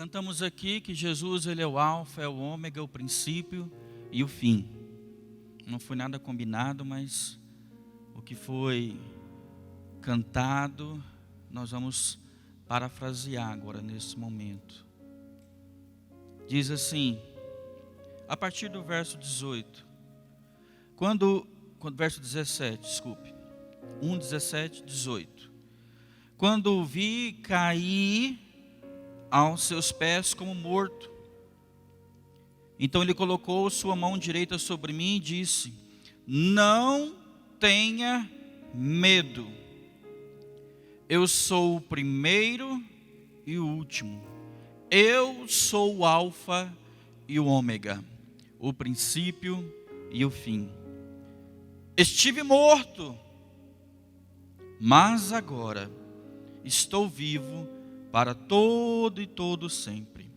Cantamos aqui que Jesus, ele é o alfa, é o ômega, o princípio e o fim. Não foi nada combinado, mas o que foi cantado, nós vamos parafrasear agora nesse momento. Diz assim, a partir do verso 18, verso 17, desculpe, 1, 17, 18. Quando o vi, caí aos seus pés como morto. Então ele colocou sua mão direita sobre mim e disse: não tenha medo. Eu sou o primeiro e o último. Eu sou o alfa e o ômega, o princípio e o fim. Estive morto, mas agora estou vivo para todo e todo sempre.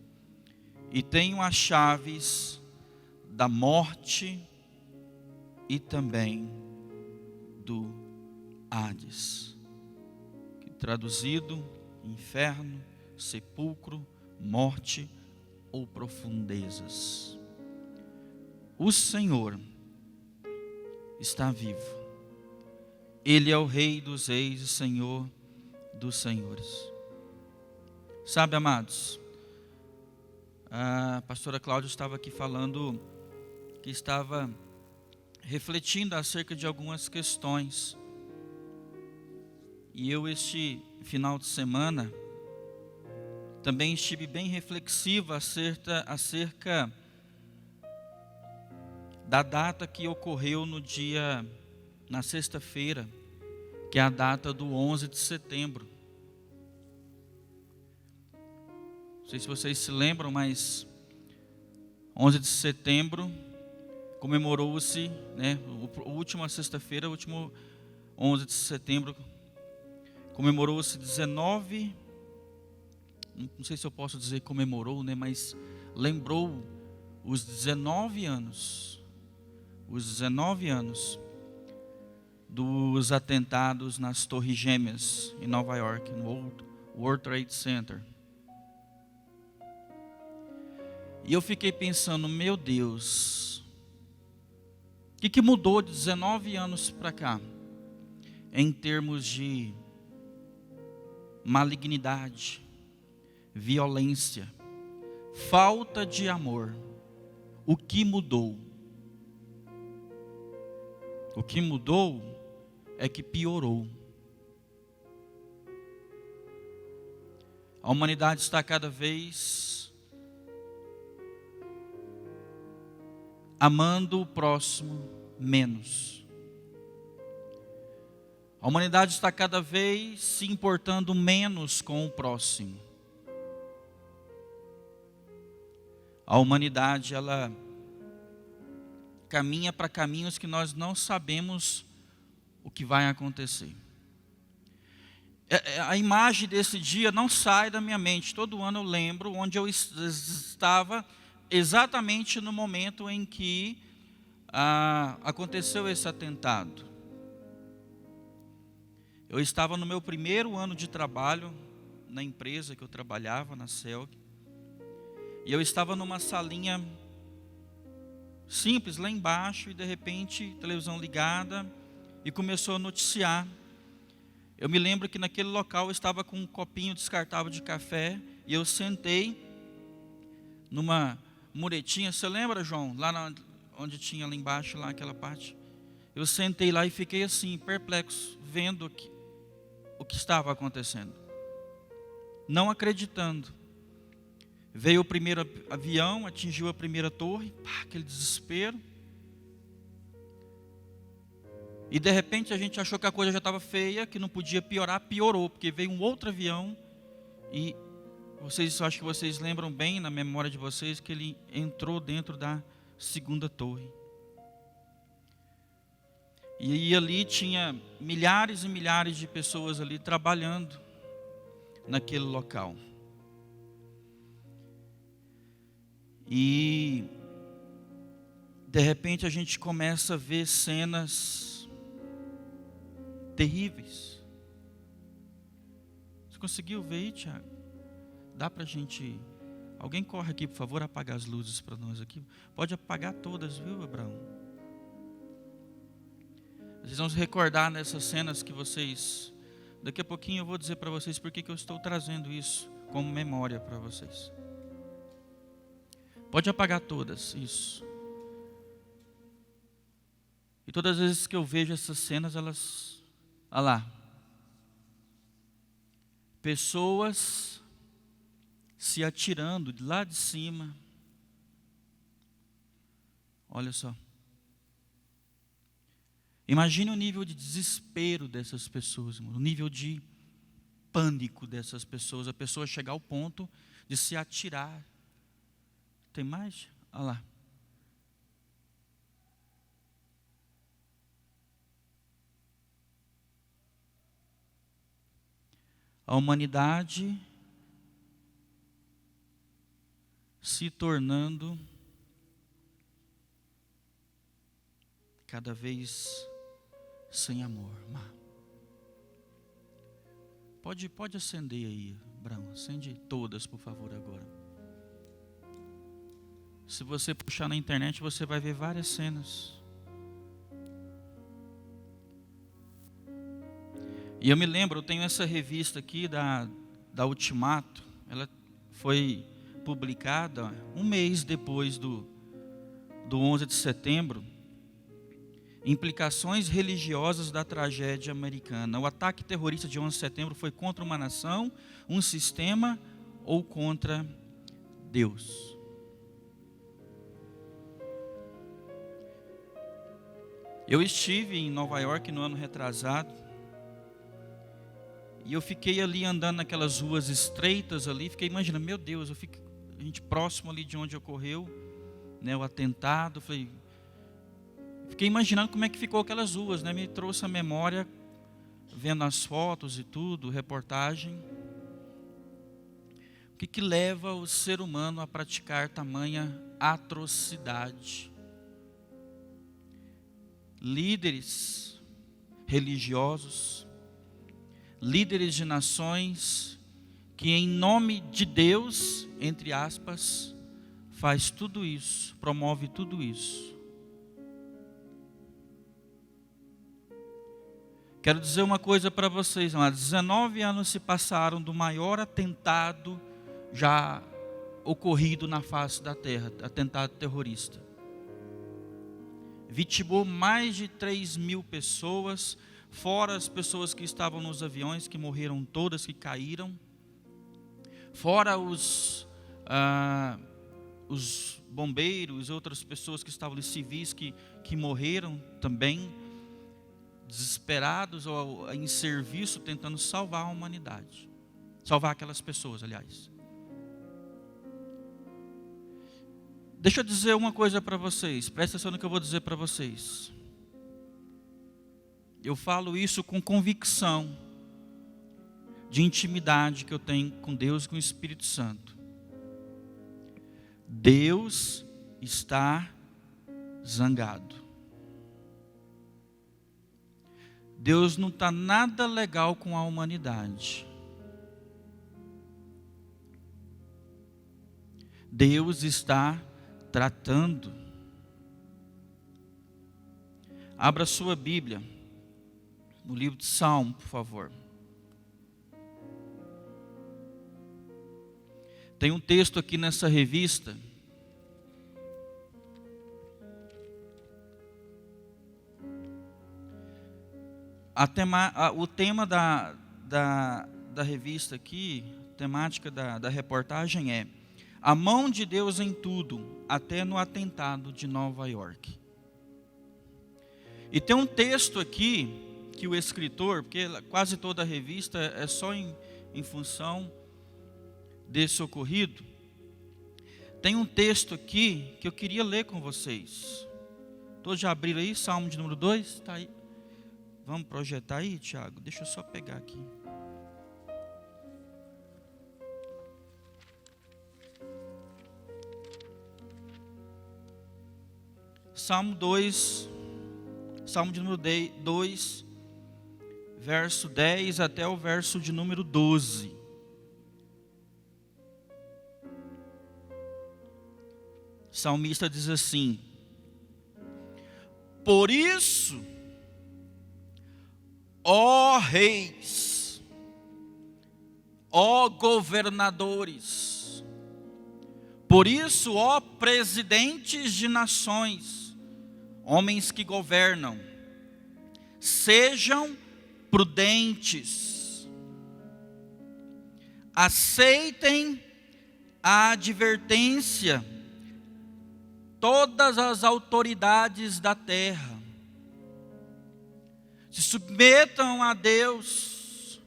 E tenho as chaves da morte e também do Hades. Que traduzido, inferno, sepulcro, morte ou profundezas. O Senhor está vivo. Ele é o Rei dos reis e Senhor dos senhores. Sabe, amados, a pastora Cláudia estava aqui falando que estava refletindo acerca de algumas questões. E eu, este final de semana, também estive bem reflexiva acerca da data que ocorreu na sexta-feira, que é a data do 11 de setembro. Não sei se vocês se lembram, mas 11 de setembro comemorou-se, a última sexta-feira, o último 11 de setembro, comemorou-se 19, não sei se eu posso dizer comemorou, mas lembrou os 19 anos dos atentados nas Torres Gêmeas em Nova York, no World Trade Center. E eu fiquei pensando, meu Deus, o que mudou de 19 anos para cá, em termos de malignidade, violência, falta de amor? O que mudou? O que mudou é que piorou. A humanidade está cada vez amando o próximo menos. A humanidade está cada vez se importando menos com o próximo. A humanidade, ela caminha para caminhos que nós não sabemos o que vai acontecer. A imagem desse dia não sai da minha mente. Todo ano eu lembro onde eu estava exatamente no momento em que aconteceu esse atentado. Eu estava no meu primeiro ano de trabalho na empresa que eu trabalhava, na CELG, e eu estava numa salinha simples lá embaixo, e de repente, televisão ligada, e começou a noticiar. Eu me lembro que naquele local eu estava com um copinho descartável de café, e eu sentei numa muretinha. Você lembra, João? Onde tinha lá embaixo, lá aquela parte. Eu sentei lá e fiquei assim, perplexo, vendo o que estava acontecendo. Não acreditando. Veio o primeiro avião, atingiu a primeira torre, aquele desespero. E de repente a gente achou que a coisa já estava feia, que não podia piorar, piorou, porque veio um outro avião e acho que vocês lembram bem na memória de vocês que ele entrou dentro da segunda torre. E ali tinha milhares e milhares de pessoas ali trabalhando naquele local. E de repente a gente começa a ver cenas terríveis. Você conseguiu ver aí, Tiago? Dá para a gente Alguém corre aqui, por favor, apagar as luzes para nós aqui. Pode apagar todas, viu, Abraão? Vocês vão se recordar nessas cenas que vocês... Daqui a pouquinho eu vou dizer para vocês por que eu estou trazendo isso como memória para vocês. Pode apagar todas, isso. E todas as vezes que eu vejo essas cenas, elas... Olha lá. Pessoas se atirando de lá de cima. Olha só. Imagine o nível de desespero dessas pessoas, o nível de pânico dessas pessoas. A pessoa chegar ao ponto de se atirar. Tem mais? Olha lá. A humanidade se tornando cada vez sem amor. Pode acender aí, Abraão. Acende todas, por favor, agora. Se você puxar na internet, você vai ver várias cenas. E eu me lembro, eu tenho essa revista aqui da Ultimato. Ela foi publicada um mês depois do 11 de setembro. Implicações religiosas da tragédia americana. O ataque terrorista de 11 de setembro foi contra uma nação, um sistema ou contra Deus? Eu estive em Nova York no ano retrasado e eu fiquei ali andando naquelas ruas estreitas ali, fiquei imaginando, meu Deus, a gente próximo ali de onde ocorreu, né, o atentado, fiquei imaginando como é que ficou aquelas ruas, né? Me trouxe a memória, vendo as fotos e tudo, reportagem. O que leva o ser humano a praticar tamanha atrocidade? Líderes religiosos, líderes de nações, que em nome de Deus, entre aspas, faz tudo isso, promove tudo isso. Quero dizer uma coisa para vocês, amados. 19 anos se passaram do maior atentado já ocorrido na face da terra, atentado terrorista. Vitimou mais de 3.000 pessoas, fora as pessoas que estavam nos aviões, que morreram todas, que caíram. Fora os bombeiros, outras pessoas que estavam ali, civis, que morreram também, desesperados ou em serviço, tentando salvar a humanidade. Salvar aquelas pessoas, aliás. Deixa eu dizer uma coisa para vocês, presta atenção no que eu vou dizer para vocês. Eu falo isso com convicção, de intimidade que eu tenho com Deus e com o Espírito Santo. Deus está zangado. Deus não está nada legal com a humanidade. Deus está tratando. Abra sua Bíblia, no livro de Salmo, por favor. Tem um texto aqui nessa revista. O tema da revista aqui, temática da reportagem é a mão de Deus em tudo, até no atentado de Nova York. E tem um texto aqui que o escritor, porque quase toda a revista é só em função desse ocorrido. Tem um texto aqui que eu queria ler com vocês. Todos já abriram aí? Salmo de número 2? Está aí. Vamos projetar aí, Tiago? Deixa eu só pegar aqui. Salmo 2, Salmo de número 2, verso 10 até o verso de número 12. O salmista diz assim: por isso, ó reis, ó governadores, por isso, ó presidentes de nações, homens que governam, sejam prudentes, aceitem a advertência, todas as autoridades da terra, se submetam a Deus.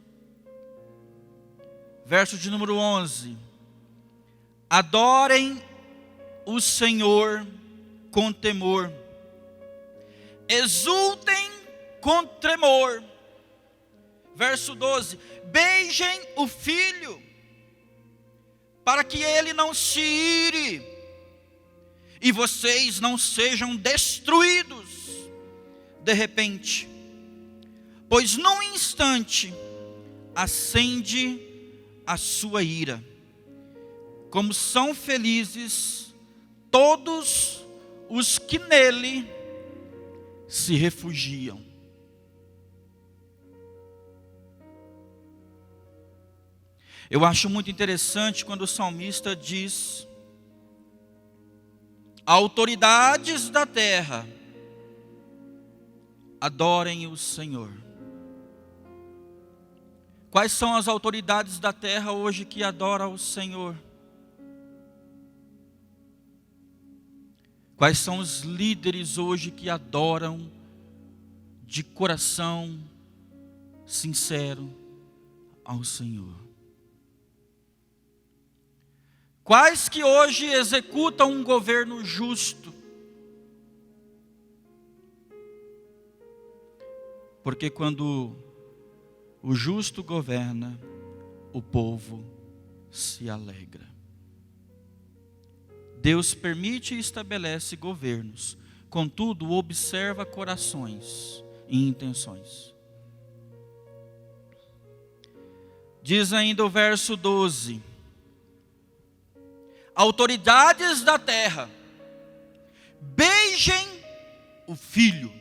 Verso de número 11: adorem o Senhor com temor, exultem com tremor. Verso 12: beijem o Filho, para que ele não se ire e vocês não sejam destruídos de repente, pois num instante acende a sua ira. Como são felizes todos os que nele se refugiam. Eu acho muito interessante quando o salmista diz: autoridades da terra, adorem o Senhor. Quais são as autoridades da terra hoje que adoram o Senhor? Quais são os líderes hoje que adoram de coração sincero ao Senhor? Quais que hoje executam um governo justo? Porque quando o justo governa, o povo se alegra. Deus permite e estabelece governos, contudo observa corações e intenções. Diz ainda o verso 12: autoridades da terra, beijem o Filho,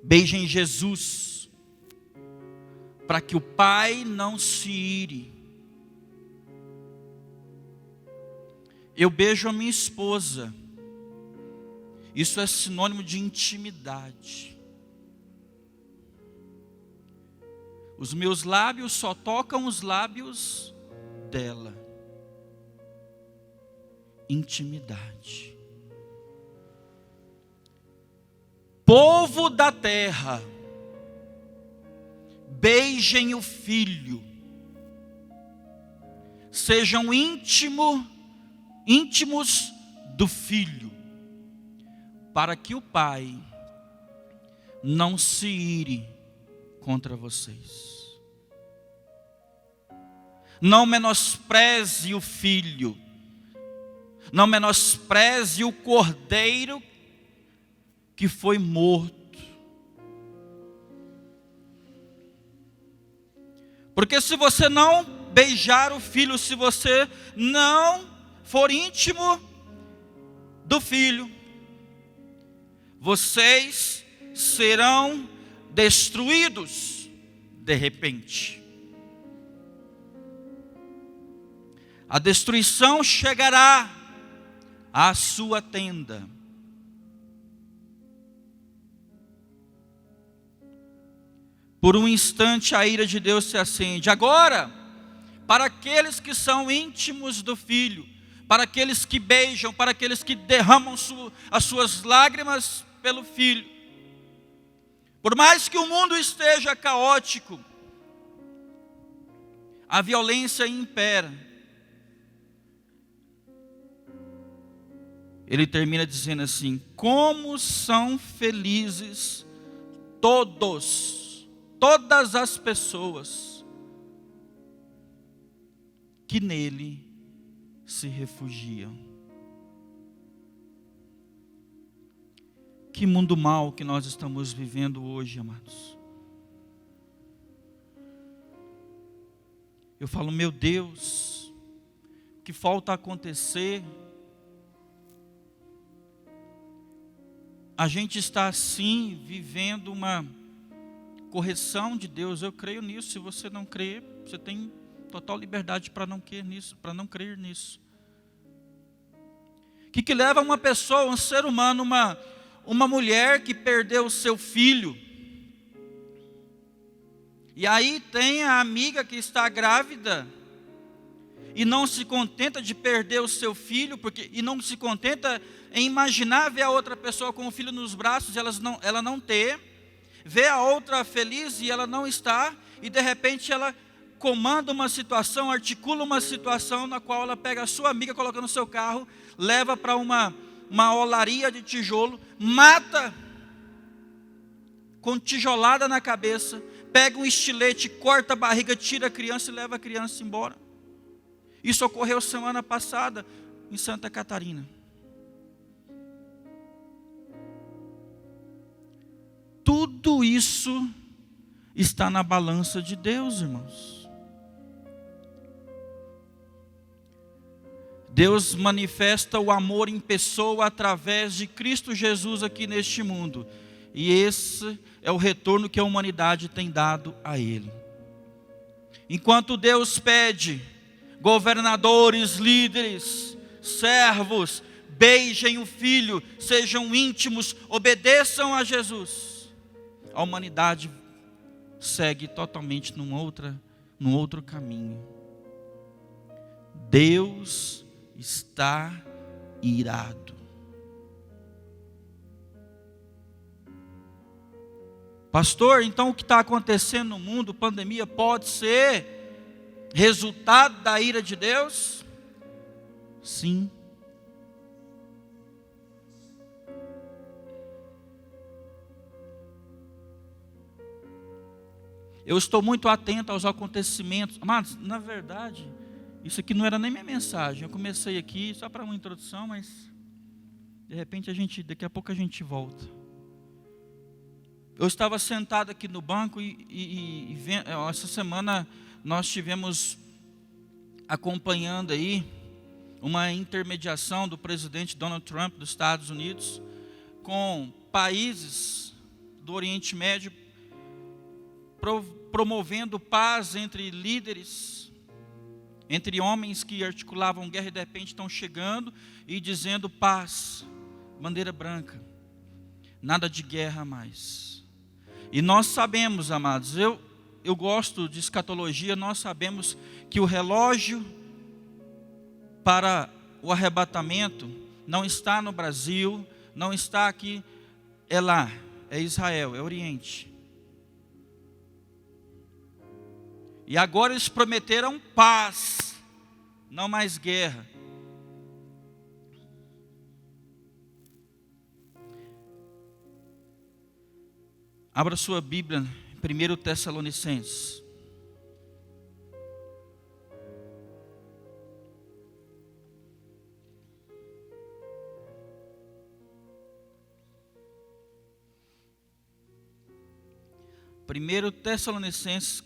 beijem Jesus, para que o Pai não se ire. Eu beijo a minha esposa, isso é sinônimo de intimidade. Os meus lábios só tocam os lábios dela. Intimidade. Povo da terra, beijem o Filho, sejam íntimos do Filho, para que o Pai não se ire contra vocês. Não menospreze o Filho, não menospreze o Cordeiro que foi morto. Porque se você não beijar o Filho, se você não for íntimo do Filho, vocês serão destruídos de repente. A destruição chegará à sua tenda. Por um instante a ira de Deus se acende. Agora, para aqueles que são íntimos do Filho, para aqueles que beijam, para aqueles que derramam as suas lágrimas pelo Filho, por mais que o mundo esteja caótico, a violência impera. Ele termina dizendo assim: como são felizes todas as pessoas que nele se refugiam. Que mundo mau que nós estamos vivendo hoje, amados. Eu falo, meu Deus, que falta acontecer. A gente está sim vivendo uma correção de Deus. Eu creio nisso. Se você não crê, você tem total liberdade para não crer nisso. O que leva uma pessoa, um ser humano, uma mulher que perdeu o seu filho? E aí tem a amiga que está grávida e não se contenta de perder o seu filho, e não se contenta em imaginar ver a outra pessoa com o filho nos braços, ela não ter, vê a outra feliz e ela não está, e de repente ela comanda uma situação, articula uma situação na qual ela pega a sua amiga, coloca no seu carro, leva para uma olaria de tijolo, mata com tijolada na cabeça, pega um estilete, corta a barriga, tira a criança e leva a criança embora. Isso ocorreu semana passada em Santa Catarina. Tudo isso está na balança de Deus, irmãos. Deus manifesta o amor em pessoa através de Cristo Jesus aqui neste mundo. E esse é o retorno que a humanidade tem dado a Ele. Enquanto Deus pede, governadores, líderes, servos, beijem o Filho, sejam íntimos, obedeçam a Jesus, a humanidade segue totalmente num outro caminho. Deus está irado. Pastor, então o que está acontecendo no mundo, pandemia, pode ser resultado da ira de Deus? Sim. Eu estou muito atento aos acontecimentos. Amados, na verdade, isso aqui não era nem minha mensagem. Eu comecei aqui só para uma introdução, mas de repente daqui a pouco a gente volta. Eu estava sentado aqui no banco e essa semana nós tivemos acompanhando aí uma intermediação do presidente Donald Trump dos Estados Unidos com países do Oriente Médio, promovendo paz entre líderes, entre homens que articulavam guerra e de repente estão chegando e dizendo paz, bandeira branca, nada de guerra mais. E nós sabemos, amados, eu gosto de escatologia, nós sabemos que o relógio para o arrebatamento não está no Brasil, não está aqui, é lá, é Israel, é Oriente. E agora eles prometeram paz, não mais guerra. Abra sua Bíblia, 1 Tessalonicenses. Primeiro Tessalonicenses,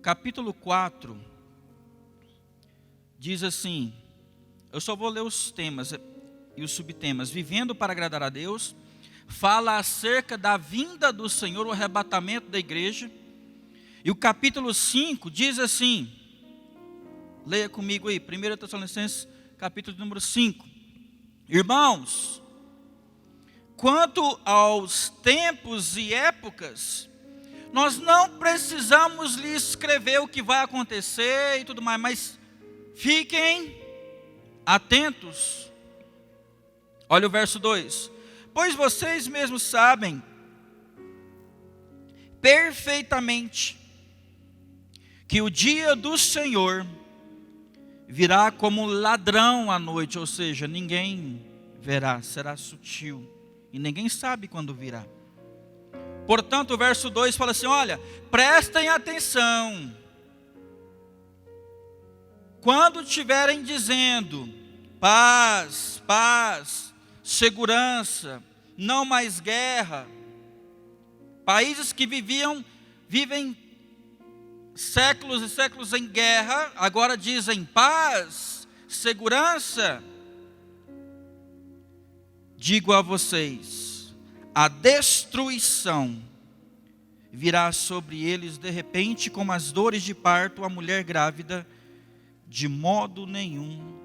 capítulo 4, diz assim, eu só vou ler os temas e os subtemas. Vivendo para agradar a Deus, fala acerca da vinda do Senhor, o arrebatamento da igreja. E o capítulo 5 diz assim, leia comigo aí, 1 Tessalonicenses, capítulo número 5. Irmãos, quanto aos tempos e épocas, nós não precisamos lhe escrever o que vai acontecer e tudo mais, mas fiquem atentos. Olha o verso 2. Pois vocês mesmos sabem perfeitamente que o dia do Senhor virá como ladrão à noite, ou seja, ninguém verá, será sutil, e ninguém sabe quando virá. Portanto, o verso 2 fala assim, olha, prestem atenção, quando estiverem dizendo, paz, paz, segurança, não mais guerra, países que vivem séculos e séculos em guerra, agora dizem paz, segurança. Digo a vocês, a destruição virá sobre eles de repente, como as dores de parto, a mulher grávida, de modo nenhum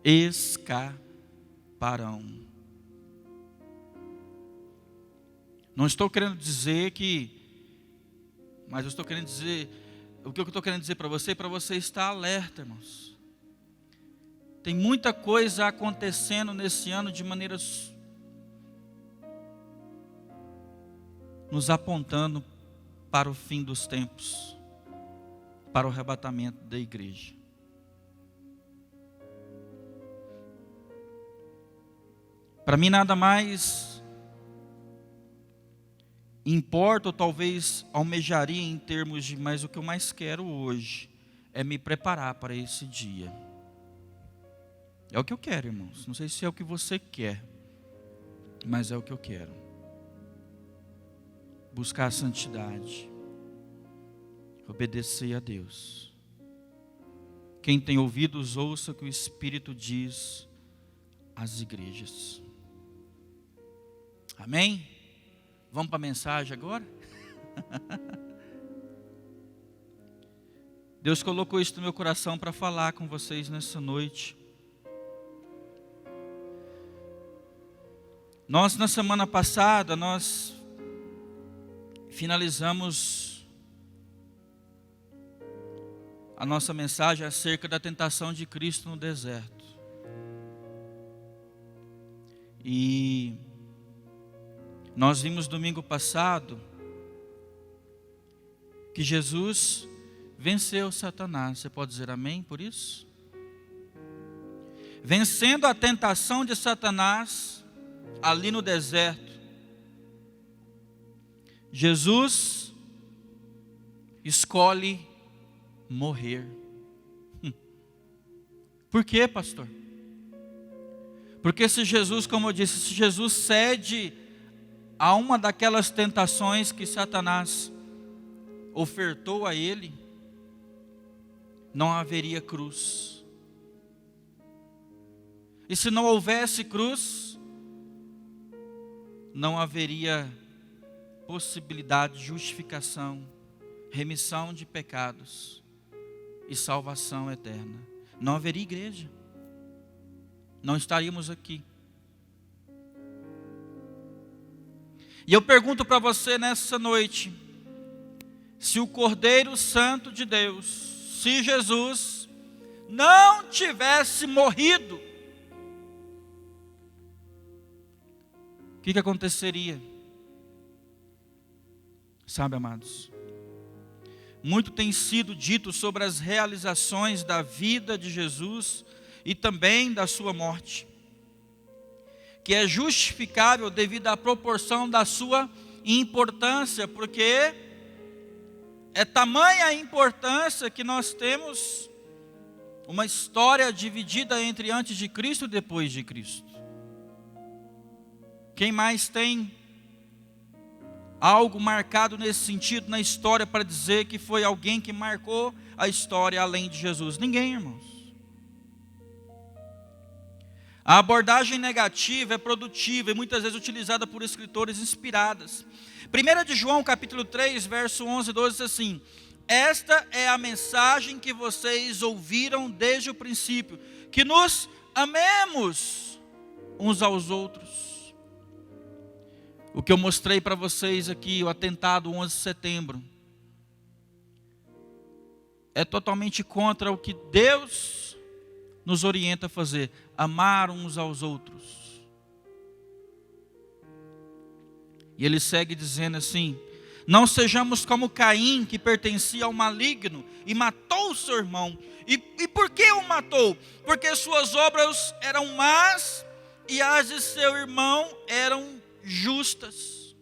escaparão. Não estou querendo dizer mas eu estou querendo dizer, o que eu estou querendo dizer para você estar alerta, irmãos. Tem muita coisa acontecendo nesse ano de maneiras nos apontando para o fim dos tempos, para o arrebatamento da igreja. Para mim nada mais importa, ou talvez almejaria em termos de, mas o que eu mais quero hoje é me preparar para esse dia. É o que eu quero, irmãos. Não sei se é o que você quer, mas é o que eu quero. Buscar a santidade, obedecer a Deus. Quem tem ouvidos, ouça o que o Espírito diz às igrejas. Amém? Vamos para a mensagem agora? Deus colocou isso no meu coração para falar com vocês nessa noite. Nós, na semana passada, nós finalizamos a nossa mensagem acerca da tentação de Cristo no deserto. E nós vimos domingo passado que Jesus venceu Satanás. Você pode dizer amém por isso? Vencendo a tentação de Satanás ali no deserto, Jesus escolhe morrer. Por quê, pastor? Porque se Jesus, como eu disse, se Jesus cede a uma daquelas tentações que Satanás ofertou a ele, não haveria cruz. E se não houvesse cruz, não haveria possibilidade de justificação, remissão de pecados e salvação eterna. Não haveria igreja. Não estaríamos aqui. E eu pergunto para você nessa noite, se o Cordeiro Santo de Deus, se Jesus não tivesse morrido, o que aconteceria? Sabe, amados, muito tem sido dito sobre as realizações da vida de Jesus e também da sua morte, que é justificável devido à proporção da sua importância, porque é tamanha a importância que nós temos uma história dividida entre antes de Cristo e depois de Cristo. Quem mais tem algo marcado nesse sentido na história para dizer que foi alguém que marcou a história além de Jesus? Ninguém, irmãos. A abordagem negativa é produtiva e muitas vezes utilizada por escritores inspiradas. 1 de João capítulo 3, verso 11 e 12 diz assim: esta é a mensagem que vocês ouviram desde o princípio, que nos amemos uns aos outros. O que eu mostrei para vocês aqui, o atentado 11 de setembro, é totalmente contra o que Deus nos orienta a fazer, amar uns aos outros. E ele segue dizendo assim: não sejamos como Caim, que pertencia ao maligno e matou o seu irmão. E por que o matou? Porque suas obras eram más e as de seu irmão eram justas.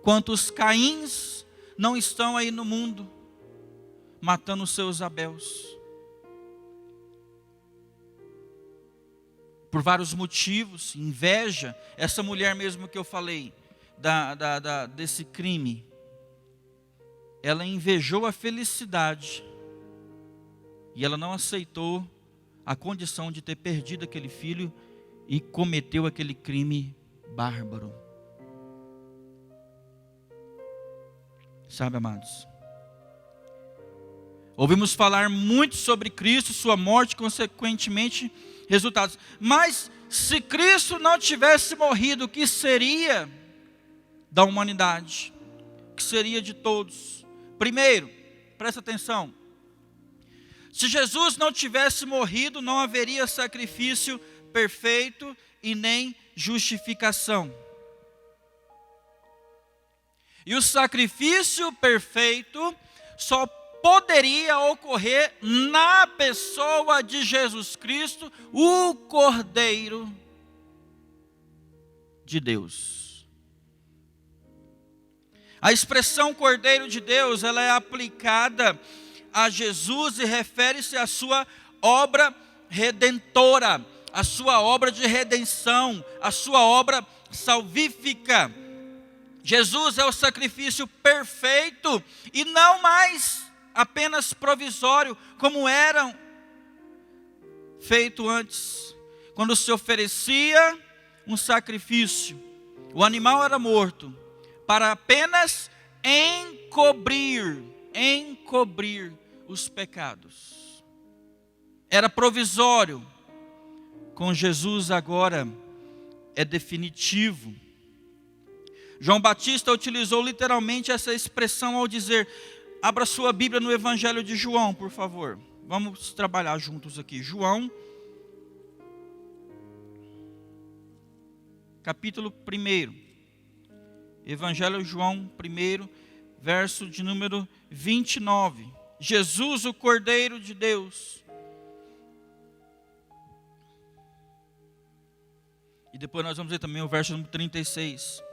Quantos Caíns não estão aí no mundo matando seus Abéus? Por vários motivos, inveja, essa mulher mesmo que eu falei, desse crime, ela invejou a felicidade e ela não aceitou a condição de ter perdido aquele filho e cometeu aquele crime bárbaro. Sabe, amados, ouvimos falar muito sobre Cristo, sua morte, consequentemente, resultados. Mas se Cristo não tivesse morrido, o que seria da humanidade? O que seria de todos? Primeiro, presta atenção. Se Jesus não tivesse morrido, não haveria sacrifício perfeito e nem justificação. E o sacrifício perfeito só poderia ocorrer na pessoa de Jesus Cristo, o Cordeiro de Deus. A expressão Cordeiro de Deus, ela é aplicada a Jesus e refere-se à sua obra redentora, à sua obra de redenção, à sua obra salvífica. Jesus é o sacrifício perfeito e não mais apenas provisório, como eram feito antes. Quando se oferecia um sacrifício, o animal era morto para apenas encobrir os pecados. Era provisório. Com Jesus agora é definitivo. João Batista utilizou literalmente essa expressão ao dizer, abra sua Bíblia no Evangelho de João, por favor. Vamos trabalhar juntos aqui. João, capítulo 1. Evangelho de João 1, verso de número 29. Jesus, o Cordeiro de Deus. E depois nós vamos ver também o verso número 36.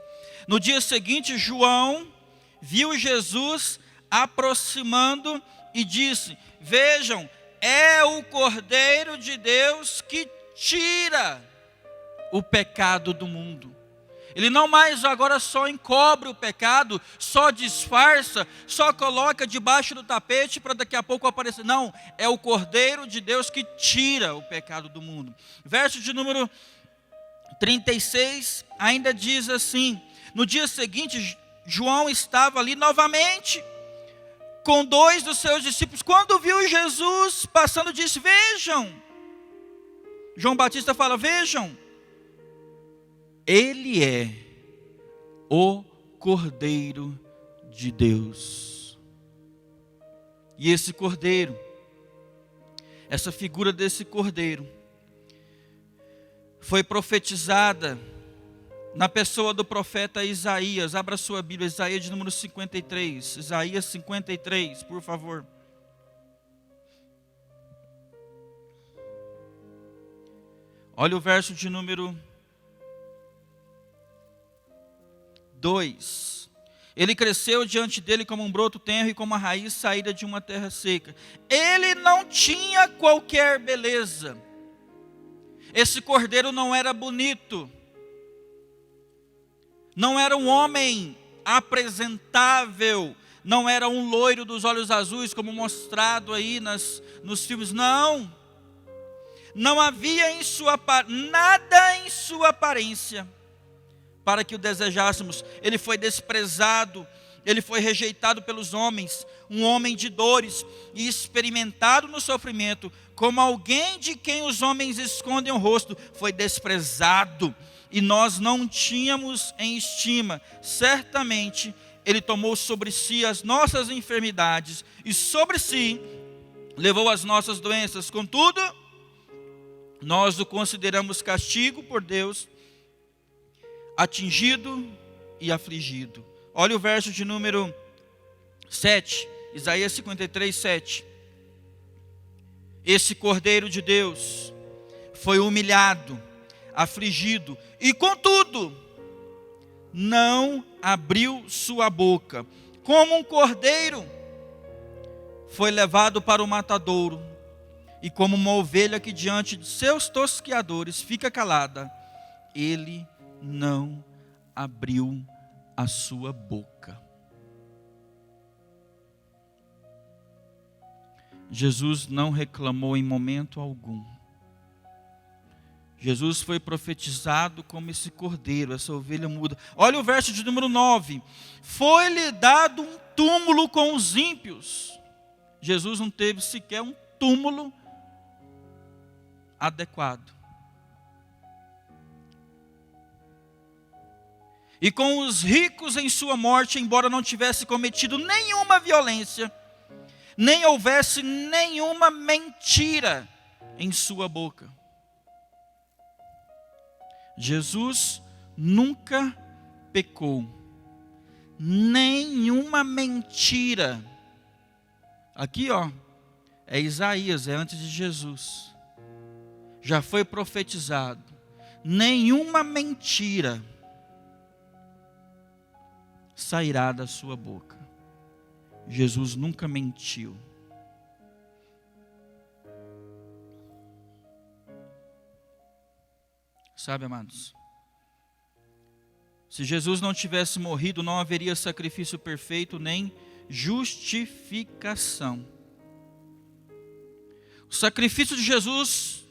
No dia seguinte, João viu Jesus aproximando e disse, vejam, é o Cordeiro de Deus que tira o pecado do mundo. Ele não mais agora só encobre o pecado, só disfarça, só coloca debaixo do tapete para daqui a pouco aparecer. Não, é o Cordeiro de Deus que tira o pecado do mundo. Verso de número 36 ainda diz assim, no dia seguinte, João estava ali novamente com 2 dos seus discípulos. Quando viu Jesus passando, disse, vejam. João Batista fala, vejam. Ele é o Cordeiro de Deus. E esse Cordeiro, essa figura desse Cordeiro, foi profetizada na pessoa do profeta Isaías. Abra sua Bíblia, Isaías de número 53. Isaías 53, por favor. Olha o verso de número 2. Ele cresceu diante dele como um broto tenro e como a raiz saída de uma terra seca. Ele não tinha qualquer beleza. Esse cordeiro não era bonito. Não era um homem apresentável. Não era um loiro dos olhos azuis, como mostrado aí nos filmes. Não. Não havia nada em sua aparência para que o desejássemos. Ele foi desprezado, ele foi rejeitado pelos homens, um homem de dores e experimentado no sofrimento, como alguém de quem os homens escondem o rosto, foi desprezado e nós não tínhamos em estima. Certamente ele tomou sobre si as nossas enfermidades e sobre si levou as nossas doenças. Contudo, nós o consideramos castigo por Deus, atingido e afligido. Olha o verso de número 7, Isaías 53, 7. Esse Cordeiro de Deus foi humilhado, afligido, e contudo, não abriu sua boca. Como um cordeiro, foi levado para o matadouro, e como uma ovelha que diante de seus tosqueadores fica calada, ele não abriu a sua boca. Jesus não reclamou em momento algum. Jesus foi profetizado como esse cordeiro, essa ovelha muda. Olha o verso de número 9. Foi-lhe dado um túmulo com os ímpios. Jesus não teve sequer um túmulo adequado. E com os ricos em sua morte, embora não tivesse cometido nenhuma violência, nem houvesse nenhuma mentira em sua boca. Jesus nunca pecou, nenhuma mentira. Aqui é Isaías, é antes de Jesus. Já foi profetizado, nenhuma mentira sairá da sua boca. Jesus nunca mentiu. Sabe, amados, se Jesus não tivesse morrido, não haveria sacrifício perfeito nem justificação. O sacrifício de Jesus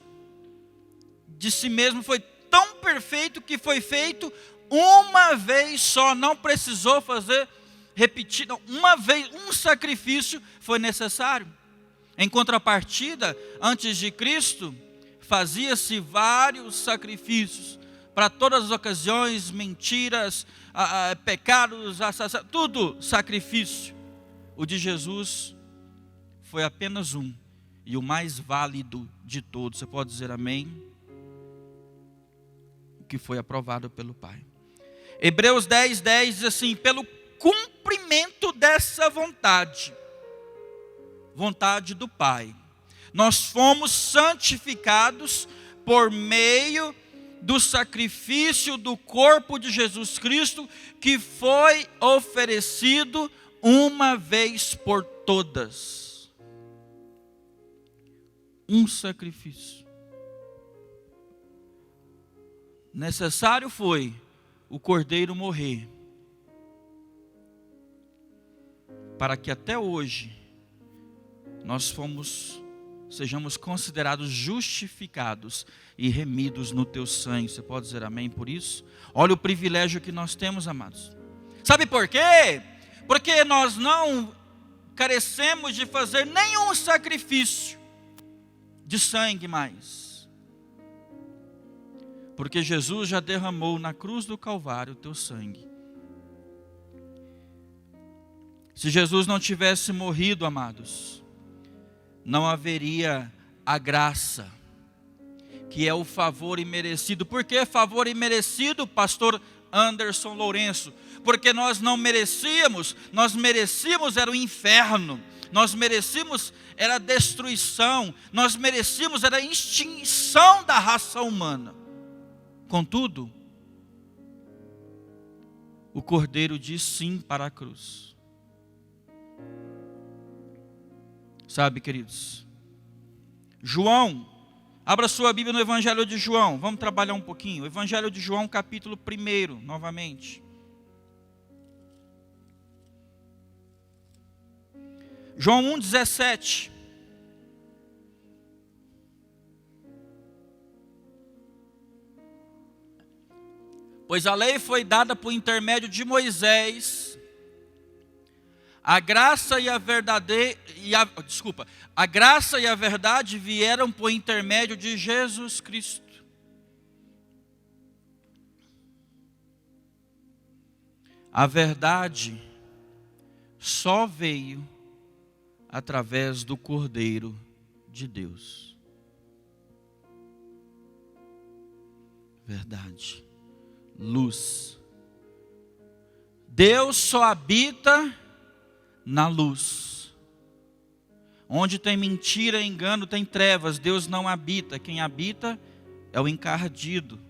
de si mesmo foi tão perfeito que foi feito uma vez só, não precisou repetir, uma vez, um sacrifício foi necessário. Em contrapartida, antes de Cristo, fazia-se vários sacrifícios, para todas as ocasiões, mentiras, pecados, assassinatos, tudo sacrifício. O de Jesus foi apenas um, e o mais válido de todos. Você pode dizer amém? O que foi aprovado pelo Pai. Hebreus 10:10 diz assim: pelo cumprimento dessa vontade do Pai, nós fomos santificados por meio do sacrifício do corpo de Jesus Cristo, que foi oferecido uma vez por todas. Um sacrifício. Necessário foi o cordeiro morrer, para que até hoje nós sejamos considerados justificados e remidos no teu sangue. Você pode dizer amém por isso? Olha o privilégio que nós temos, amados. Sabe por quê? Porque nós não carecemos de fazer nenhum sacrifício de sangue mais. Porque Jesus já derramou na cruz do Calvário o teu sangue. Se Jesus não tivesse morrido, amados, não haveria a graça, que é o favor imerecido. Por que favor imerecido, pastor Anderson Lourenço? Porque nós não merecíamos, nós merecíamos era o inferno, nós merecíamos era a destruição, nós merecíamos era a extinção da raça humana. Contudo, o Cordeiro diz sim para a cruz. Sabe, queridos, João, abra sua Bíblia no Evangelho de João, vamos trabalhar um pouquinho. Evangelho de João, capítulo 1, novamente. João 1,17. Pois a lei foi dada por intermédio de Moisés, a graça e a verdade vieram por intermédio de Jesus Cristo. A verdade só veio através do Cordeiro de Deus. Verdade. Luz. Deus só habita na luz. Onde tem mentira e engano, tem trevas. Deus não habita. Quem habita é o encardido.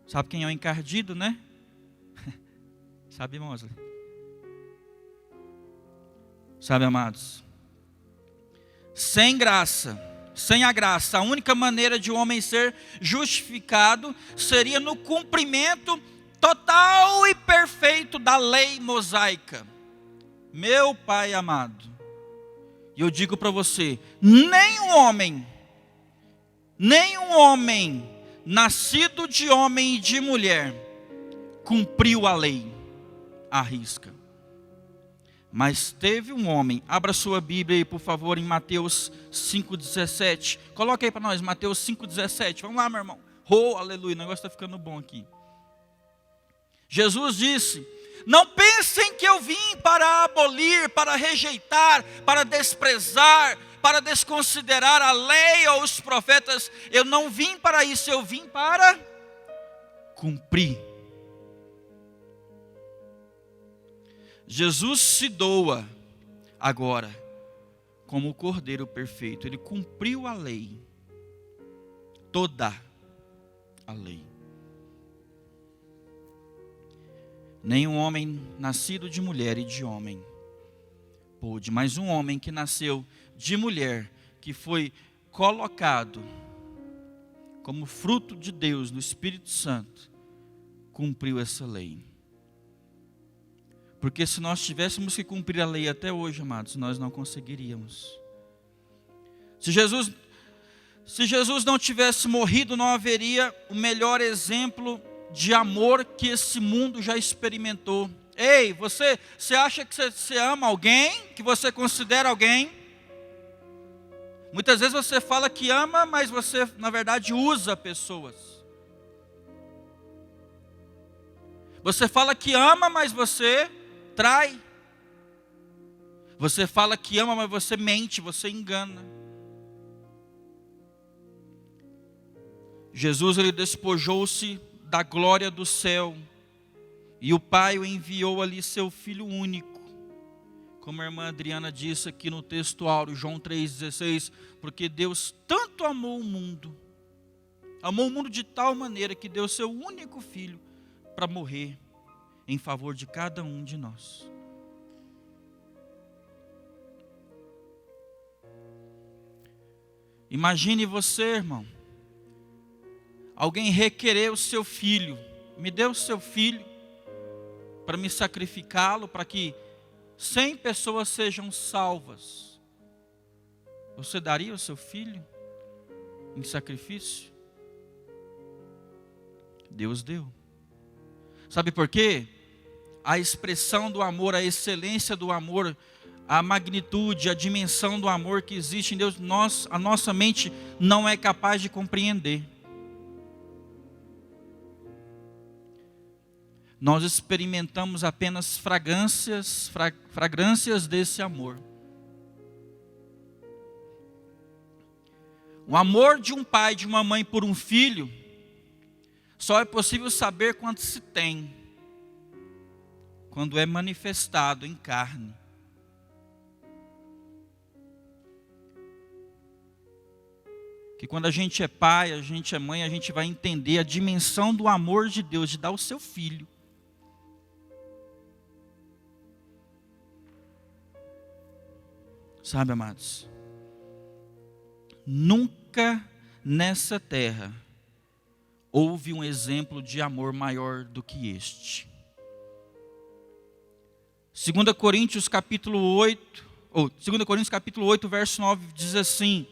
Sabe quem é o encardido, né? Sabe, Mosley? Sabe, amados? Sem a graça, a única maneira de um homem ser justificado seria no cumprimento total e perfeito da lei mosaica. Meu Pai amado, E eu digo para você, nenhum homem nascido de homem e de mulher cumpriu a lei à risca. Mas teve um homem, abra sua Bíblia aí, por favor, em Mateus 5,17. Coloca aí para nós, Mateus 5,17. Vamos lá, meu irmão. Oh, aleluia, o negócio está ficando bom aqui. Jesus disse: não pensem que eu vim para abolir, para rejeitar, para desprezar, para desconsiderar a lei ou os profetas. Eu não vim para isso, eu vim para cumprir. Jesus se doa agora como o Cordeiro perfeito. Ele cumpriu a lei, toda a lei. Nenhum homem nascido de mulher e de homem pôde, mas um homem que nasceu de mulher, que foi colocado como fruto de Deus no Espírito Santo, cumpriu essa lei. Porque se nós tivéssemos que cumprir a lei até hoje, amados, nós não conseguiríamos. Se Jesus não tivesse morrido, não haveria o melhor exemplo de amor que esse mundo já experimentou. Ei, você acha que você ama alguém? Que você considera alguém? Muitas vezes você fala que ama, mas você na verdade usa pessoas. Você fala que ama, mas você trai. Você fala que ama, mas você mente, você engana. Jesus, ele despojou-se da glória do céu, e o Pai o enviou ali seu Filho único, como a irmã Adriana disse aqui no texto áureo, João 3,16, porque Deus tanto amou o mundo de tal maneira que deu seu único Filho para morrer em favor de cada um de nós. Imagine você, irmão, alguém requerer o seu filho, me dê o seu filho para me sacrificá-lo, para que 100 pessoas sejam salvas. Você daria o seu filho em sacrifício? Deus deu. Sabe por quê? A expressão do amor, a excelência do amor, a magnitude, a dimensão do amor que existe em Deus, a nossa mente não é capaz de compreender. Nós experimentamos apenas fragrâncias desse amor. O amor de um pai, de uma mãe por um filho, só é possível saber quando se tem, quando é manifestado em carne. Que quando a gente é pai, a gente é mãe, a gente vai entender a dimensão do amor de Deus, de dar o seu filho. Sabe, amados, nunca nessa terra houve um exemplo de amor maior do que este. 2 Coríntios capítulo 8, verso 9, diz assim: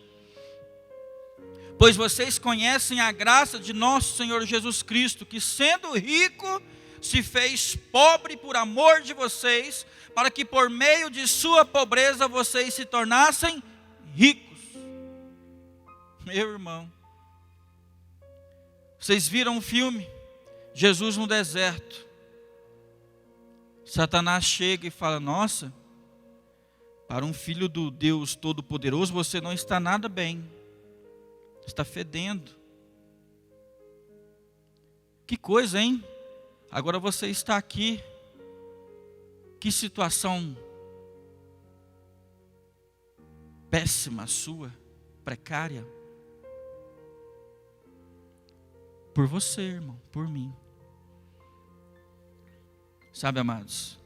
pois vocês conhecem a graça de nosso Senhor Jesus Cristo, que sendo rico, se fez pobre por amor de vocês, para que por meio de sua pobreza vocês se tornassem ricos. Meu irmão, vocês viram o filme Jesus no deserto? Satanás chega e fala: nossa, para um filho do Deus Todo-Poderoso você não está nada bem, está fedendo. Que coisa, hein? Agora você está aqui. Que situação péssima sua, precária. Por você, irmão, por mim. Sabe, amados,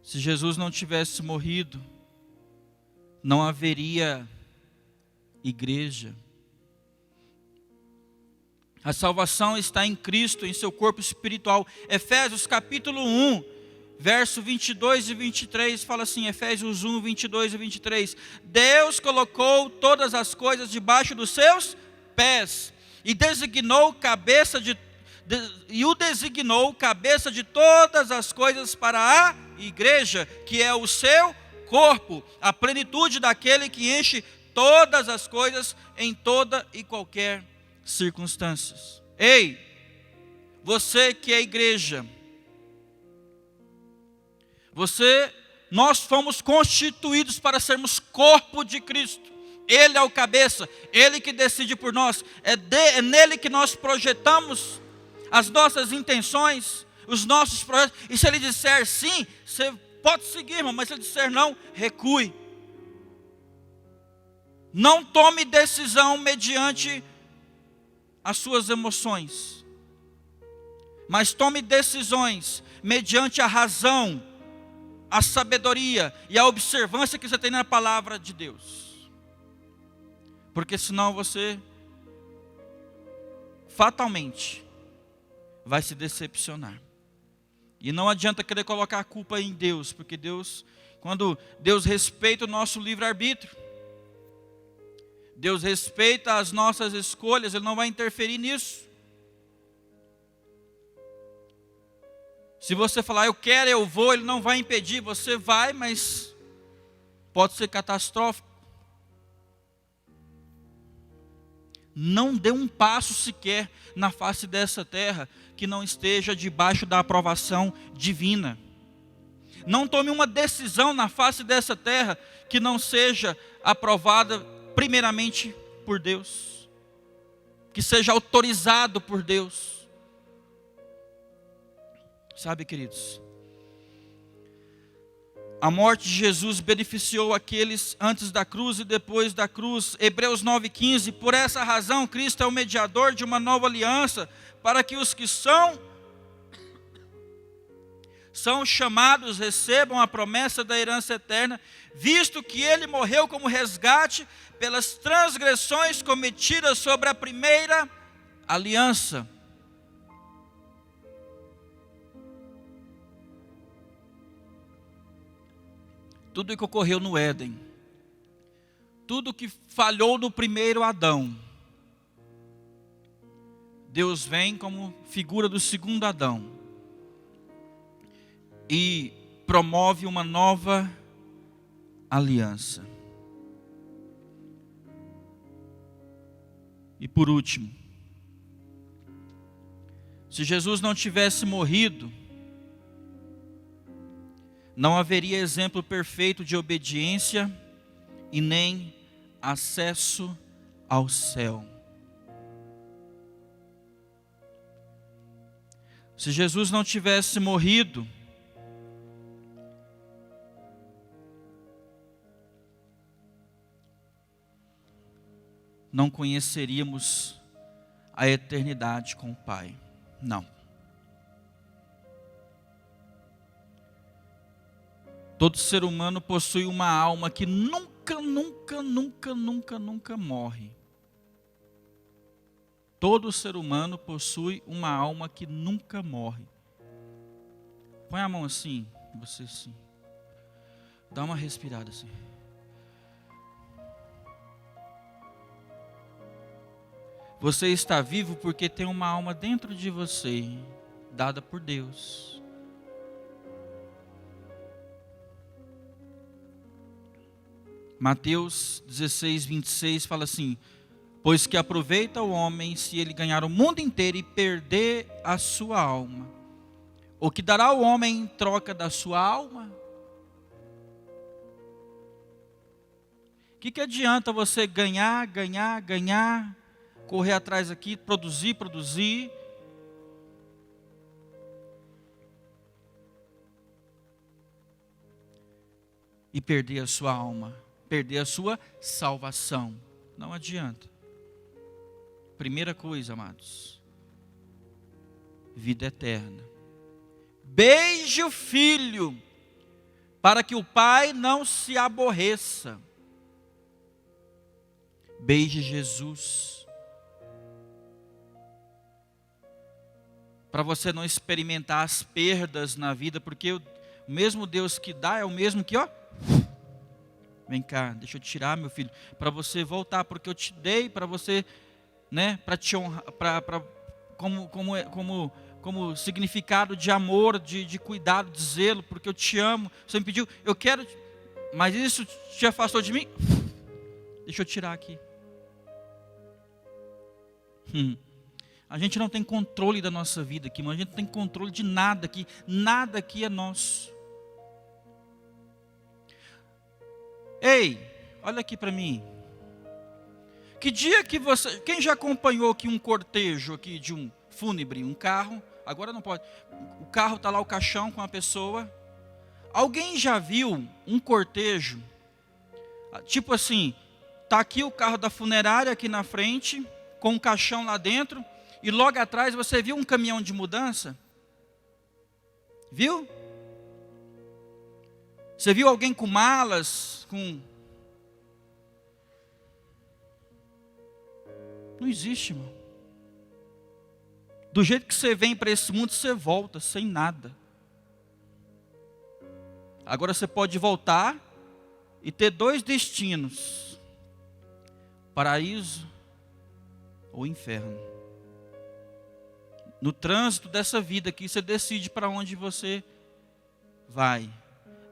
se Jesus não tivesse morrido, não haveria igreja. A salvação está em Cristo, em seu corpo espiritual. Efésios capítulo 1, verso 22 e 23, fala assim, Efésios 1, 22 e 23. Deus colocou todas as coisas debaixo dos seus pés, e designou cabeça de todas as coisas para a igreja, que é o seu corpo, a plenitude daquele que enche todas as coisas em toda e qualquer circunstância. Ei, você que é igreja, nós fomos constituídos para sermos corpo de Cristo. Ele é o cabeça, Ele que decide por nós. É nele que nós projetamos as nossas intenções, os nossos projetos. E se Ele disser sim, você pode seguir, irmão, mas se Ele disser não, recue. Não tome decisão mediante as suas emoções, mas tome decisões mediante a razão, a sabedoria e a observância que você tem na palavra de Deus. Porque senão você fatalmente vai se decepcionar. E não adianta querer colocar a culpa em Deus, porque quando Deus respeita o nosso livre-arbítrio, Deus respeita as nossas escolhas, Ele não vai interferir nisso. Se você falar, eu quero, eu vou, Ele não vai impedir, você vai, mas pode ser catastrófico. Não dê um passo sequer na face dessa terra que não esteja debaixo da aprovação divina. Não tome uma decisão na face dessa terra que não seja aprovada primeiramente por Deus, que seja autorizado por Deus. Sabe, queridos, a morte de Jesus beneficiou aqueles antes da cruz e depois da cruz. Hebreus 9,15, por essa razão Cristo é o mediador de uma nova aliança, para que os que são chamados recebam a promessa da herança eterna, visto que Ele morreu como resgate pelas transgressões cometidas sobre a primeira aliança. Tudo o que ocorreu no Éden, tudo que falhou no primeiro Adão, Deus vem como figura do segundo Adão e promove uma nova aliança. E por último, se Jesus não tivesse morrido, não haveria exemplo perfeito de obediência e nem acesso ao céu. Se Jesus não tivesse morrido, não conheceríamos a eternidade com o Pai. Não. Todo ser humano possui uma alma que nunca morre. Todo ser humano possui uma alma que nunca morre. Põe a mão assim, você assim. Dá uma respirada assim. Você está vivo porque tem uma alma dentro de você, dada por Deus. Mateus 16, 26 fala assim: pois que aproveita o homem se ele ganhar o mundo inteiro e perder a sua alma? O que dará o homem em troca da sua alma? O que adianta você ganhar, correr atrás aqui, produzir, e perder a sua alma, perder a sua salvação? Não adianta. Primeira coisa, amados, vida eterna. Beije o filho, para que o pai não se aborreça. Beije Jesus, para você não experimentar as perdas na vida, porque O mesmo Deus que dá é o mesmo que, ó, vem cá, deixa eu tirar, meu filho, para você voltar, porque eu te dei para você, né, para te honrar, como significado de amor, de cuidado, de zelo, porque eu te amo. Você me pediu, eu quero, mas isso te afastou de mim? Deixa eu tirar aqui. A gente não tem controle da nossa vida aqui, mas a gente não tem controle de nada aqui. Nada aqui é nosso. Ei, olha aqui para mim. Que dia que você... Quem já acompanhou aqui um cortejo aqui de um fúnebre, um carro? Agora não pode. O carro está lá, o caixão com a pessoa. Alguém já viu um cortejo? Tipo assim, está aqui o carro da funerária aqui na frente, com um caixão lá dentro, e logo atrás você viu um caminhão de mudança? Viu? Você viu alguém com malas, com... Não existe, irmão. Do jeito que você vem para esse mundo, você volta sem nada. Agora você pode voltar e ter dois destinos: paraíso ou inferno. No trânsito dessa vida aqui, você decide para onde você vai.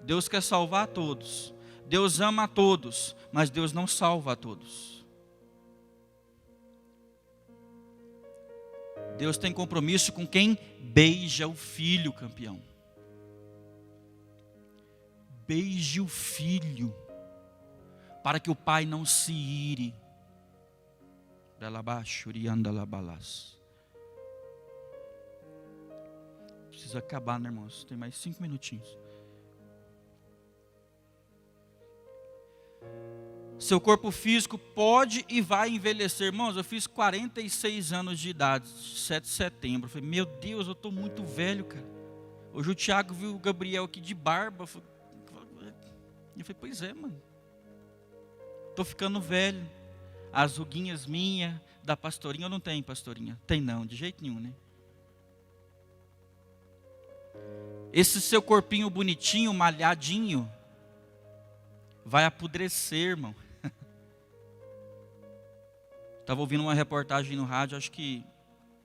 Deus quer salvar a todos. Deus ama a todos, mas Deus não salva a todos. Deus tem compromisso com quem beija o filho, campeão. Beije o filho, para que o pai não se ire. Precisa acabar, né, irmãos? Tem mais 5 minutinhos. Seu corpo físico pode e vai envelhecer. Irmãos, eu fiz 46 anos de idade, 7 de setembro. Eu falei, meu Deus, eu estou muito velho, cara. Hoje o Tiago viu o Gabriel aqui de barba. Eu falei, pois é, mano. Estou ficando velho. As ruguinhas minhas, da pastorinha, eu não tenho pastorinha. Tem não, de jeito nenhum, né? Esse seu corpinho bonitinho, malhadinho, vai apodrecer, irmão. Estava ouvindo uma reportagem no rádio, acho que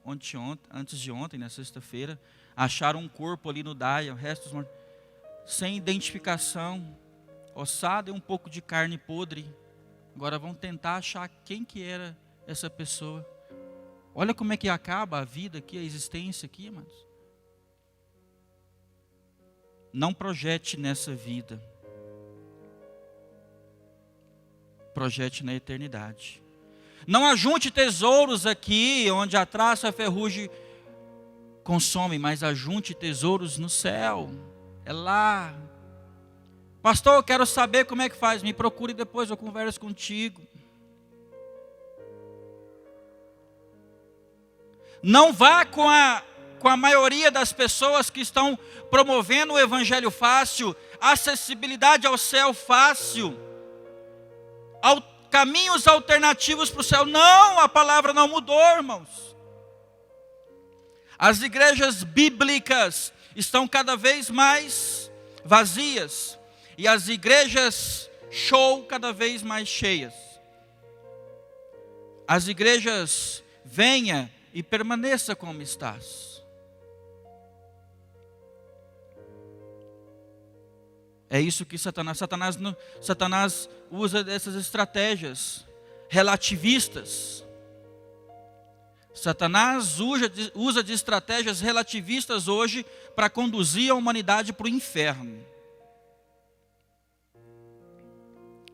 antes de ontem, na sexta-feira, acharam um corpo ali no Daia, restos mortos, sem identificação, ossada e um pouco de carne podre. Agora vão tentar achar quem que era essa pessoa. Olha como é que acaba a vida aqui, a existência aqui, amados. Não projete nessa vida. Projete na eternidade. Não ajunte tesouros aqui, onde a traça e a ferrugem consomem, mas ajunte tesouros no céu. É lá. Pastor, eu quero saber como é que faz. Me procure depois, eu converso contigo. Não vá com a maioria das pessoas que estão promovendo o evangelho fácil, acessibilidade ao céu fácil, caminhos alternativos para o céu. Não, a palavra não mudou, irmãos. As igrejas bíblicas estão cada vez mais vazias e as igrejas show cada vez mais cheias. As igrejas venha e permaneça como estás. É isso que Satanás usa dessas estratégias relativistas. Satanás usa de estratégias relativistas hoje para conduzir a humanidade para o inferno.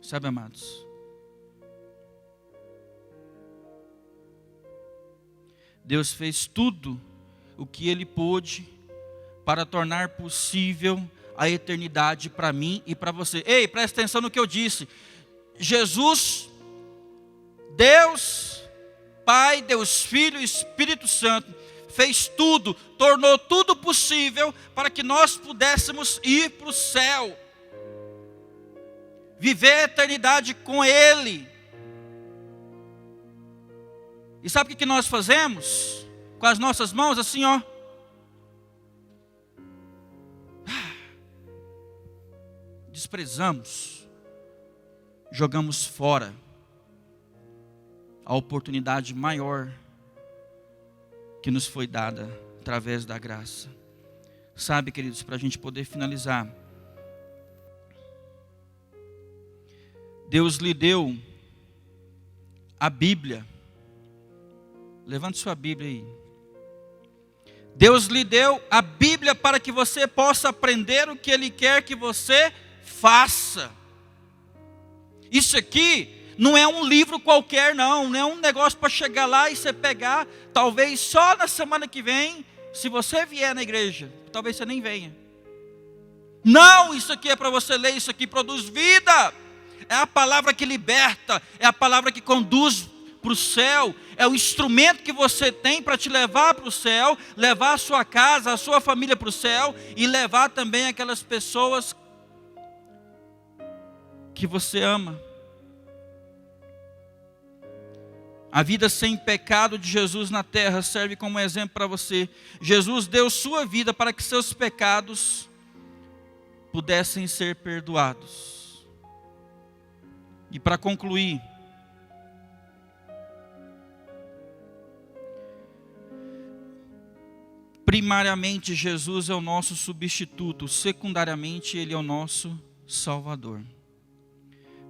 Sabe, amados? Deus fez tudo o que Ele pôde para tornar possível a eternidade para mim e para você. Ei, presta atenção no que eu disse. Jesus, Deus, Pai, Deus Filho, Espírito Santo, fez tudo, tornou tudo possível para que nós pudéssemos ir para o céu. Viver a eternidade com Ele. E sabe o que nós fazemos? Com as nossas mãos assim, ó. desprezamos, jogamos fora a oportunidade maior que nos foi dada através da graça. Sabe, queridos, para a gente poder finalizar, Deus lhe deu a Bíblia. Levante sua Bíblia aí. Deus lhe deu a Bíblia para que você possa aprender o que Ele quer que você faça. Isso aqui não é um livro qualquer, não é um negócio para chegar lá e você pegar, talvez só na semana que vem, se você vier na igreja, talvez você nem venha. Não, isso aqui é para você ler, isso aqui produz vida. É a palavra que liberta, é a palavra que conduz para o céu, é o instrumento que você tem para te levar para o céu, levar a sua casa, a sua família para o céu e levar também aquelas pessoas que você ama. A vida sem pecado de Jesus na terra serve como exemplo para você. Jesus deu sua vida para que seus pecados pudessem ser perdoados. E para concluir, primariamente Jesus é o nosso substituto, secundariamente Ele é o nosso Salvador.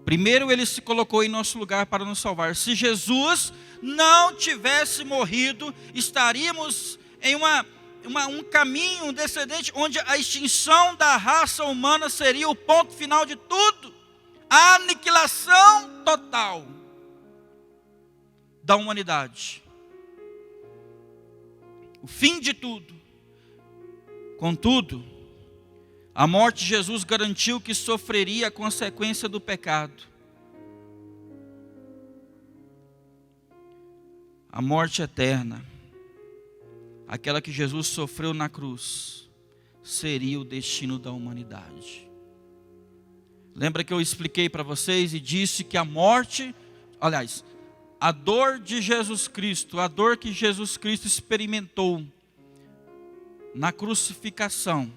Primeiro Ele se colocou em nosso lugar para nos salvar. Se Jesus não tivesse morrido, estaríamos em um caminho, um descendente, onde a extinção da raça humana seria o ponto final de tudo. A aniquilação total da humanidade. O fim de tudo. Contudo, a morte de Jesus garantiu que sofreria a consequência do pecado. A morte eterna, aquela que Jesus sofreu na cruz, seria o destino da humanidade. Lembra que eu expliquei para vocês e disse que a morte, aliás, a dor de Jesus Cristo, a dor que Jesus Cristo experimentou na crucificação,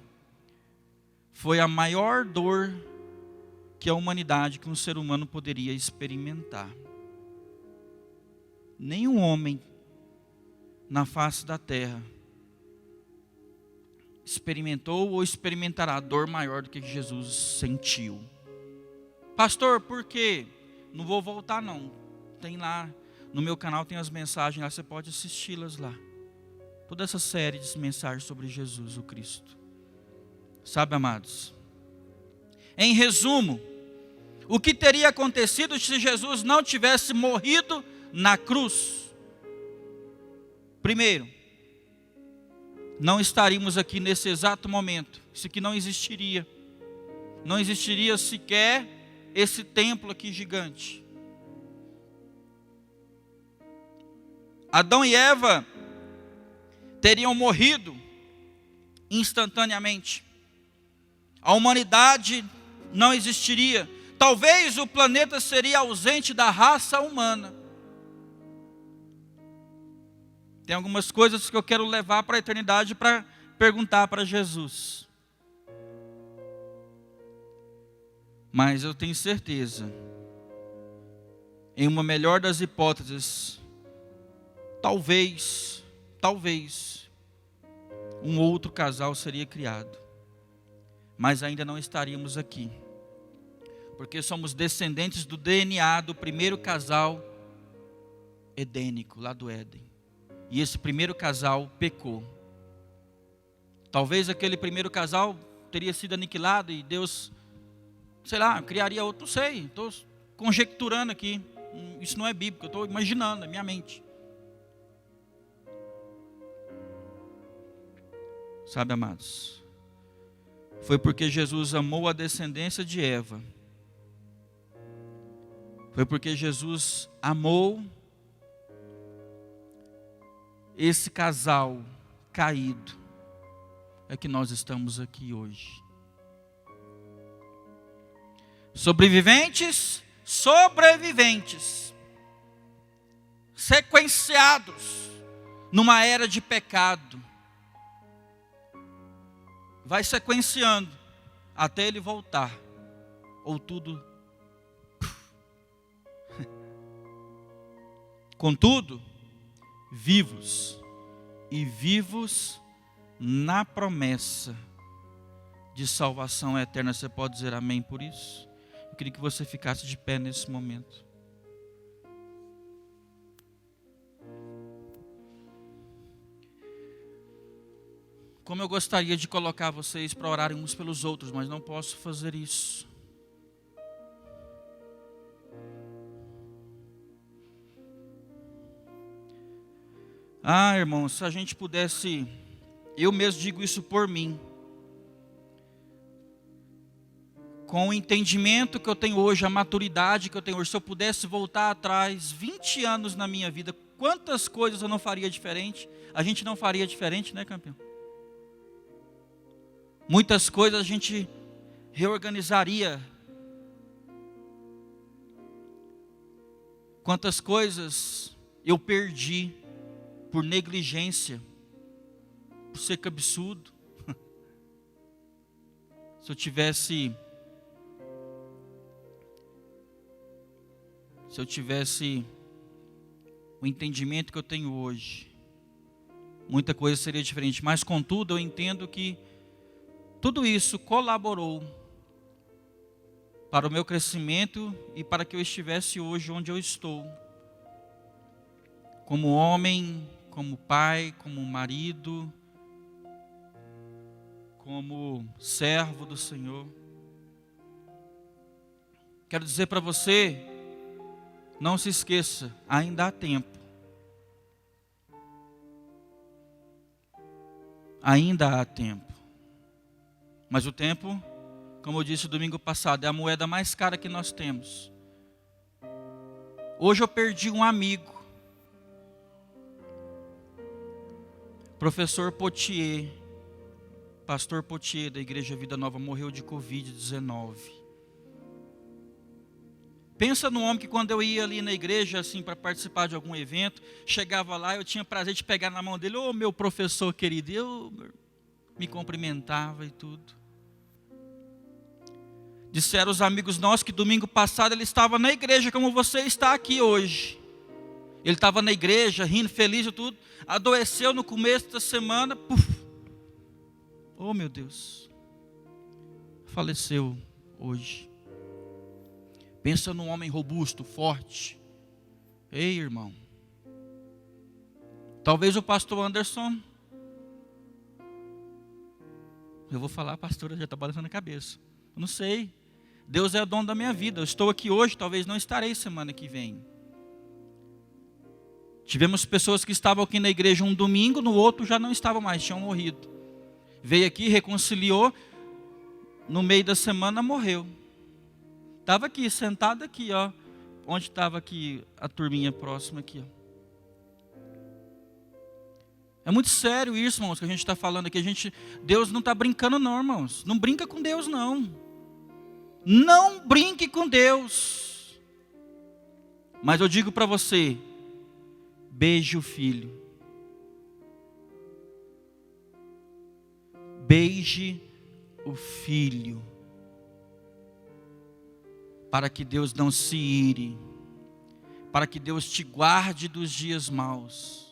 foi a maior dor que a humanidade, que um ser humano poderia experimentar. Nenhum homem na face da terra experimentou ou experimentará dor maior do que Jesus sentiu. Pastor, por quê? Não vou voltar não. Tem lá, no meu canal tem as mensagens lá, você pode assisti-las lá. Toda essa série de mensagens sobre Jesus, o Cristo. Sabe, amados? Em resumo, o que teria acontecido se Jesus não tivesse morrido na cruz? Primeiro, não estaríamos aqui nesse exato momento. Isso aqui não existiria. Não existiria sequer esse templo aqui gigante. Adão e Eva teriam morrido instantaneamente. A humanidade não existiria. Talvez o planeta seria ausente da raça humana. Tem algumas coisas que eu quero levar para a eternidade para perguntar para Jesus. Mas eu tenho certeza, em uma melhor das hipóteses, talvez, um outro casal seria criado. Mas ainda não estaríamos aqui. Porque somos descendentes do DNA do primeiro casal edênico, lá do Éden. E esse primeiro casal pecou. Talvez aquele primeiro casal teria sido aniquilado e Deus, sei lá, criaria outro, não sei. Estou conjecturando aqui. Isso não é bíblico, eu estou imaginando, é minha mente. Sabe, amados? Foi porque Jesus amou a descendência de Eva. Foi porque Jesus amou esse casal caído. É que nós estamos aqui hoje. Sobreviventes, sequenciados numa era de pecado. Vai sequenciando até ele voltar ou tudo. Contudo, vivos e vivos na promessa de salvação eterna. Você pode dizer amém por isso? Eu queria que você ficasse de pé nesse momento. Como eu gostaria de colocar vocês para orarem uns pelos outros, mas não posso fazer isso. Irmãos, se a gente pudesse, eu mesmo digo isso por mim, com o entendimento que eu tenho hoje, a maturidade que eu tenho hoje, se eu pudesse voltar atrás 20 anos na minha vida, quantas coisas eu não faria diferente? A gente não faria diferente, né, campeão? Muitas coisas a gente reorganizaria. Quantas coisas eu perdi por negligência, por ser cabeçudo. Se eu tivesse o entendimento que eu tenho hoje, muita coisa seria diferente. Mas contudo, eu entendo que tudo isso colaborou para o meu crescimento e para que eu estivesse hoje onde eu estou. Como homem, como pai, como marido, como servo do Senhor. Quero dizer para você, não se esqueça, ainda há tempo. Ainda há tempo. Mas o tempo, como eu disse domingo passado, é a moeda mais cara que nós temos. Hoje eu perdi um amigo. Professor Potier, pastor Potier da Igreja Vida Nova, morreu de Covid-19. Pensa no homem que quando eu ia ali na igreja, assim, para participar de algum evento, chegava lá, eu tinha prazer de pegar na mão dele, ô meu professor querido, eu me cumprimentava e tudo. Disseram os amigos nossos que domingo passado ele estava na igreja, como você está aqui hoje. Ele estava na igreja, rindo, feliz e tudo. Adoeceu no começo da semana. Puf. Oh meu Deus. Faleceu hoje. Pensa num homem robusto, forte. Ei, irmão. Talvez o pastor Anderson. Eu vou falar, pastora, já está balançando a cabeça. Eu não sei. Deus é o dono da minha vida. Eu estou aqui hoje, talvez não estarei semana que vem. Tivemos pessoas que estavam aqui na igreja um domingo, no outro já não estavam mais, tinham morrido. Veio aqui, reconciliou, no meio da semana morreu. Estava aqui, sentado aqui, ó, onde estava aqui a turminha próxima aqui, ó. É muito sério isso, irmãos, que a gente está falando aqui. Deus não está brincando não, irmãos. Não brinca com Deus, não. Não brinque com Deus. Mas eu digo para você, beije o filho. Beije o filho. Para que Deus não se ire. Para que Deus te guarde dos dias maus.